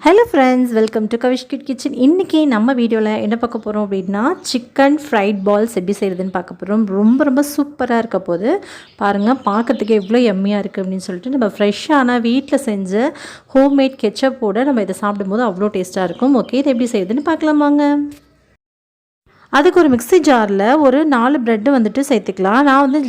Hello friends, welcome to Kavish Cute Kitchen. இன்னைக்கு நம்ம வீடியோல என்ன பார்க்க போறோம் அப்படினா chicken fried balls எப்படி செய்யறதுன்னு பார்க்க போறோம். ரொம்ப சூப்பரா இருக்க போகுது. பாருங்க பார்க்கிறதுக்கு எவ்வளவு யம்மியா இருக்கு அப்படினு சொல்லிட்டு நம்ம ஃப்ரெஷ்ஷான வீட்ல செஞ்ச ஹோம்மேட் கெச்சப் ஓட நம்ம இத சாப்பிடும்போது அவ்வளவு டேஸ்டா இருக்கும். ஓகே, இது எப்படி செய்யறதுன்னு பார்க்கலாமாங்க. அதுக்கு ஒரு மிக்ஸி ஜாரில் ஒரு 4 பிரெட் வந்துட்டு சேர்த்துக்கலாம். நான் வந்து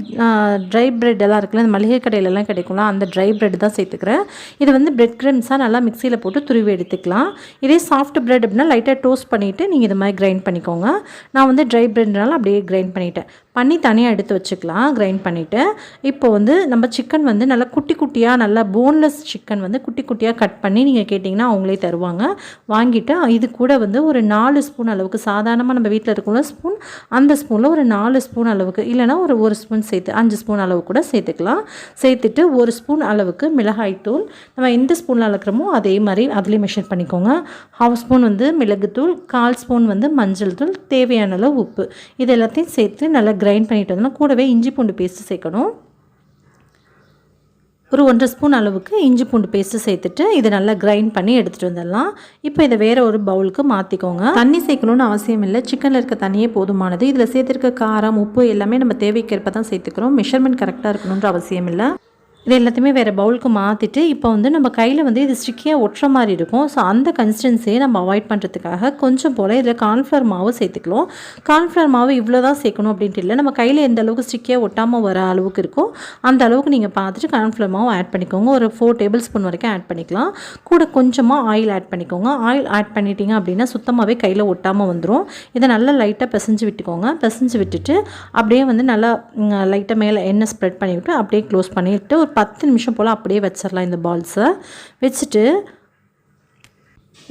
ட்ரை பிரெட் எல்லாம் இருக்குல்ல, இந்த மளிகை கடையிலலாம் கிடைக்கும்ல, அந்த ட்ரை பிரெட் தான் சேர்த்துக்கிறேன். இது வந்து பிரெட் கிரம்ஸாக நல்லா மிக்சியில் போட்டு துருவி எடுத்துக்கலாம். இதே சாஃப்ட் பிரெட் அப்படின்னா லைட்டாக டோஸ்ட் பண்ணிவிட்டு நீங்கள் இது மாதிரி கிரைண்ட் பண்ணிக்கோங்க. நான் வந்து ட்ரை பிரெட்னால அப்படியே கிரைண்ட் பண்ணி தனியாக எடுத்து வச்சுக்கலாம். கிரைண்ட் பண்ணிவிட்டு இப்போ வந்து நம்ம சிக்கன் வந்து நல்லா குட்டியாக நல்லா போன்லெஸ் சிக்கன் வந்து குட்டியாக கட் பண்ணி நீங்கள் கேட்டிங்கன்னா அவங்களே தருவாங்க. வாங்கிட்டு இது கூட வந்து ஒரு 4 ஸ்பூன் அளவுக்கு, சாதாரணமாக நம்ம வீட்டில் இருக்குள்ள ஸ்பூன், அந்த ஸ்பூனில் ஒரு 4 ஸ்பூன் அளவுக்கு, இல்லைனா ஒரு ஸ்பூன் சேர்த்து 5 ஸ்பூன் அளவு கூட சேர்த்துக்கலாம். சேர்த்துட்டு 1 ஸ்பூன் அளவுக்கு மிளகாய் தூள், நம்ம எந்த ஸ்பூனில் அளக்குறோமோ அதே மாதிரி அதுலேயே மெஷர் பண்ணிக்கோங்க. 1/2 ஸ்பூன் வந்து மிளகுத்தூள், 1/4 ஸ்பூன் வந்து மஞ்சள் தூள், தேவையான அளவு உப்பு, இது எல்லாத்தையும் சேர்த்து நல்லா கிரைண்ட் பண்ணிட்டு வந்தோம்னா கூடவே இஞ்சி பூண்டு பேஸ்ட்டு சேர்க்கணும். ஒரு 1.5 ஸ்பூன் அளவுக்கு இஞ்சி பூண்டு பேஸ்ட்டு சேர்த்துட்டு இதை நல்லா கிரைண்ட் பண்ணி எடுத்துகிட்டு வந்துடலாம். இப்போ இதை வேறு ஒரு பவுலுக்கு மாற்றிக்கோங்க. தண்ணி சேர்க்கணும்னு அவசியம் இல்லை, சிக்கனில் இருக்க தண்ணியே போதுமானது. இதில் சேர்த்துருக்க காரம், உப்பு எல்லாமே நம்ம தேவைக்கேற்ப தான் சேர்த்துக்கிறோம். மெஷர்மெண்ட் கரெக்டாக இருக்கணுன்ற அவசியம் இல்லை. இது எல்லாத்தையுமே வேறு பவுலுக்கு மாற்றிட்டு இப்போ வந்து நம்ம கையில் வந்து இது ஸ்டிக்கியாக ஒட்டுற மாதிரி இருக்கும். ஸோ அந்த கன்சிஸ்டன்சியை நம்ம அவாய்ட் பண்ணுறதுக்காக கொஞ்சம் போல் இதில் கார்ன்ஃப்ளவர் மாவு சேர்த்துக்கலாம். கார்ன்ஃப்ளவர் மாவு இவ்வளோ தான் சேர்க்கணும் அப்படின்ட்டு இல்லை, நம்ம கையில் எந்த அளவுக்கு ஸ்டிக்கியாக ஒட்டாமல் வர அளவுக்கு இருக்கோ அந்த அளவுக்கு நீங்கள் பார்த்துட்டு கார்ன்ஃப்ளவர் மாவு ஆட் பண்ணிக்கோங்க. ஒரு 4 டேபிள் ஸ்பூன் வரைக்கும் ஆட் பண்ணிக்கலாம். கூட கொஞ்சமாக ஆயில் ஆட் பண்ணிக்கோங்க. ஆயில் ஆட் பண்ணிட்டீங்க அப்படின்னா சுத்தமாகவே கையில் ஒட்டாமல் வந்துடும். இதை நல்லா லைட்டாக பிசைஞ்சு விட்டுக்கோங்க. பிசைஞ்சு விட்டுட்டு அப்படியே வந்து நல்லா லைட்டாக மேலே எண்ணெய் ஸ்ப்ரெட் பண்ணிவிட்டு அப்படியே க்ளோஸ் பண்ணிவிட்டு ஒரு 10 நிமிஷம் போல் அப்படியே வச்சிடலாம். இந்த பால்ஸை வச்சுட்டு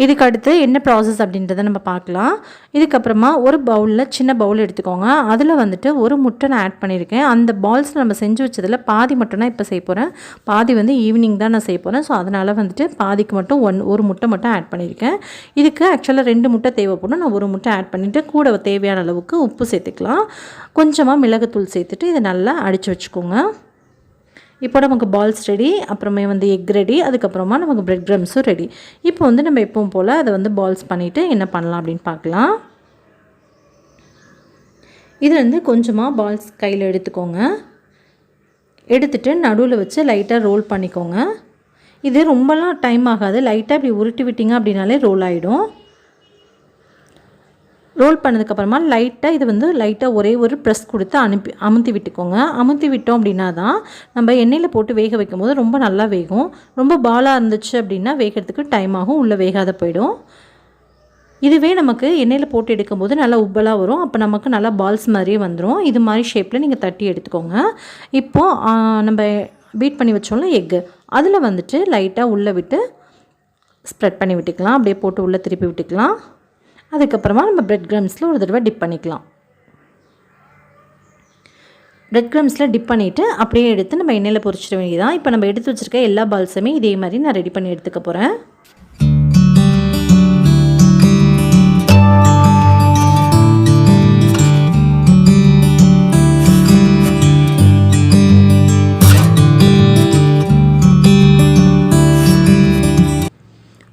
இதுக்கு அடுத்து என்ன ப்ராசஸ் அப்படின்றத நம்ம பார்க்கலாம். இதுக்கப்புறமா ஒரு பவுலில், சின்ன பவுல் எடுத்துக்கோங்க. அதில் வந்துட்டு ஒரு முட்டை நான் ஆட் பண்ணியிருக்கேன். அந்த பால்ஸ் நம்ம செஞ்சு வச்சதில் பாதி மட்டும் நான் இப்போ செய்ய போகிறேன். பாதி வந்து ஈவினிங் தான் நான் செய்ய போகிறேன். ஸோ அதனால் வந்துட்டு பாதிக்கு மட்டும் ஒரு முட்டை மட்டும் ஆட் பண்ணியிருக்கேன். இதுக்கு ஆக்சுவலாக 2 முட்டை தேவைப்படும். நான் 1 முட்டை ஆட் பண்ணிவிட்டு கூட தேவையான அளவுக்கு உப்பு சேர்த்துக்கலாம். கொஞ்சமாக மிளகுத்தூள் சேர்த்துட்டு இதை நல்லா அடித்து வச்சுக்கோங்க. இப்போ நமக்கு பால்ஸ் ரெடி, அப்புறமே வந்து எக் ரெடி, அதுக்கப்புறமா நமக்கு பிரெட் க்ரம்ஸும் ரெடி. இப்போ வந்து நம்ம எப்பவும் போல் அதை வந்து பால்ஸ் பண்ணிவிட்டு என்ன பண்ணலாம் அப்படின்னு பார்க்கலாம். இதுலேருந்து கொஞ்சமாக பால்ஸ் கையில் எடுத்துக்கோங்க. எடுத்துகிட்டு நடுவில் வச்சு லைட்டாக ரோல் பண்ணிக்கோங்க. இது ரொம்பலாம் டைம் ஆகாது, லைட்டாக இப்படி உருட்டி விட்டிங்க அப்படின்னாலே ரோல் ஆகிடும். ரோல் பண்ணதுக்கப்புறமா லைட்டாக இது வந்து லைட்டாக ஒரே ஒரு ப்ரெஸ் கொடுத்து அமுத்தி விட்டுக்கோங்க. அமுத்தி விட்டோம் அப்படின்னா தான் நம்ம எண்ணெயில் போட்டு வேக வைக்கும் போது ரொம்ப நல்லா வேகும். ரொம்ப பாலாக இருந்துச்சு அப்படின்னா வேகிறதுக்கு டைம் ஆகும், உள்ளே வேகாத போயிடும். இதுவே நமக்கு எண்ணெயில் போட்டு எடுக்கும்போது நல்லா உப்பலாக வரும். அப்போ நமக்கு நல்லா பால்ஸ் மாதிரியே வந்துடும். இது மாதிரி ஷேப்பில் நீங்கள் தட்டி எடுத்துக்கோங்க. இப்போது நம்ம பீட் பண்ணி வச்சோம்ல எக்கு, அதில் வந்துட்டு லைட்டாக உள்ளே விட்டு ஸ்ப்ரெட் பண்ணி விட்டுக்கலாம். அப்படியே போட்டு உள்ளே திருப்பி விட்டுக்கலாம். அதுக்கப்புறமா நம்ம பிரெட் க்ரம்ஸில் ஒரு தடவை டிப் பண்ணிக்கலாம். பிரெட் க்ரம்ஸில் டிப் பண்ணிவிட்டு அப்படியே எடுத்து நம்ம எண்ணெயில் பொரிச்சிட வேண்டியதான். இப்போ நம்ம எடுத்து வச்சுருக்க எல்லா பால்ஸுமே இதே மாதிரி நான் ரெடி பண்ணி எடுத்துக்க போகிறேன்.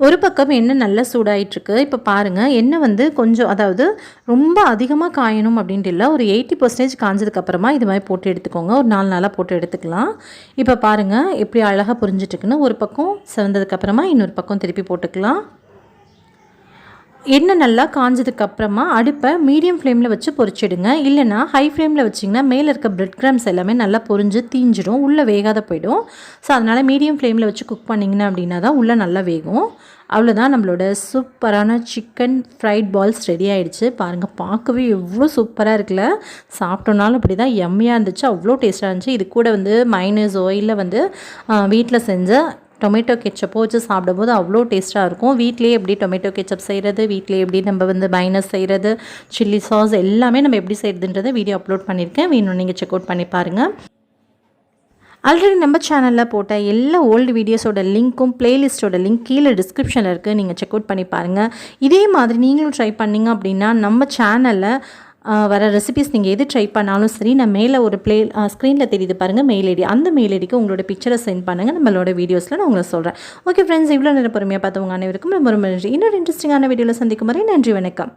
ஒரு பக்கம் எண்ணெய் நல்லா சூடாயிட்ருக்கு. இப்போ பாருங்கள், எண்ணெய் வந்து கொஞ்சம், அதாவது ரொம்ப அதிகமாக காயணும் அப்படின்ட்டு இல்லை, ஒரு 80% காஞ்சதுக்கப்புறமா இது மாதிரி போட்டு எடுத்துக்கோங்க. ஒரு 4 நாளாக போட்டு எடுத்துக்கலாம். இப்போ பாருங்கள் எப்படி அழகாக புரிஞ்சிட்ருக்குன்னு. ஒரு பக்கம் செவந்ததுக்கப்புறமா இன்னொரு பக்கம் திருப்பி போட்டுக்கலாம். எண்ணெய் நல்லா காஞ்சதுக்கப்புறமா அடுப்பை மீடியம் ஃப்ளேமில் வச்சு பொரிச்சிடுங்க. இல்லைனா ஹை ஃப்ளேமில் வச்சிங்கன்னா மேலே இருக்க பிரெட் க்ரம்ஸ் எல்லாமே நல்லா பொரிஞ்சு தீஞ்சிடும், உள்ளே வேகாத போயிடும். ஸோ அதனால் மீடியம் ஃப்ளேமில் வச்சு குக் பண்ணிங்கன்னா அப்படின்னா தான் உள்ளே நல்லா வேகும். அவ்வளோதான், நம்மளோட சூப்பரான சிக்கன் ஃப்ரைட் பால்ஸ் ரெடி ஆகிடுச்சு. பாருங்கள், பார்க்கவே எவ்வளோ சூப்பராக இருக்குல்ல. சாப்பிட்டோன்னாலும் அப்படி தான் யம்மியாக இருந்துச்சு, அவ்வளோ டேஸ்ட்டாக இருந்துச்சு. இது கூட வந்து மைனஸோ இல்லை வந்து வீட்டில் செஞ்ச டொமேட்டோ கெச்சப்போ வச்சு சாப்பிடும்போது அவ்வளோ டேஸ்ட்டாக இருக்கும். வீட்லேயே எப்படி டொமேட்டோ கெச்சப் செய்கிறது, வீட்லேயே எப்படி நம்ம வந்து மைனஸ் செய்கிறது, சில்லி சாஸ் எல்லாமே நம்ம எப்படி செய்கிறதுன்றதை வீடியோ அப்லோட் பண்ணியிருக்கேன். வேணும் நீங்கள் செக் அவுட் பண்ணி பாருங்கள். ஆல்ரெடி நம்ம சேனலில் போட்ட எல்லா ஓல்டு வீடியோஸோட லிங்க்கும் பிளேலிஸ்ட்டோட லிங்க் கீழே டிஸ்கிரிப்ஷனில் இருக்குது, நீங்கள் செக் அவுட் பண்ணி பாருங்கள். இதே மாதிரி நீங்களும் ட்ரை பண்ணிங்க அப்படின்னா நம்ம சேனலில் வர ரெசிபீஸ் நீங்கள் எது ட்ரை பண்ணாலும் சரி, நான் மேலே ஒரு ஸ்க்ரீனில் தெரியுது பாருங்கள் மெயில் ஐடி, அந்த மெயில் ஐடிக்கு உங்களோட பிக்சரை சென்ட் பண்ணுங்கள். நம்மளோட வீடியோஸில் நான் உங்களை சொல்கிறேன். ஓகே ஃப்ரெண்ட்ஸ், இவ்வளோ நேரம் பொறுமையாக பார்த்தவங்க அனைவருக்கும் ரொம்ப ரொம்ப நன்றி. இன்னொரு இன்ட்ரெஸ்டிங்கான வீடியோவில் சந்திக்கும் வரை நன்றி, வணக்கம்.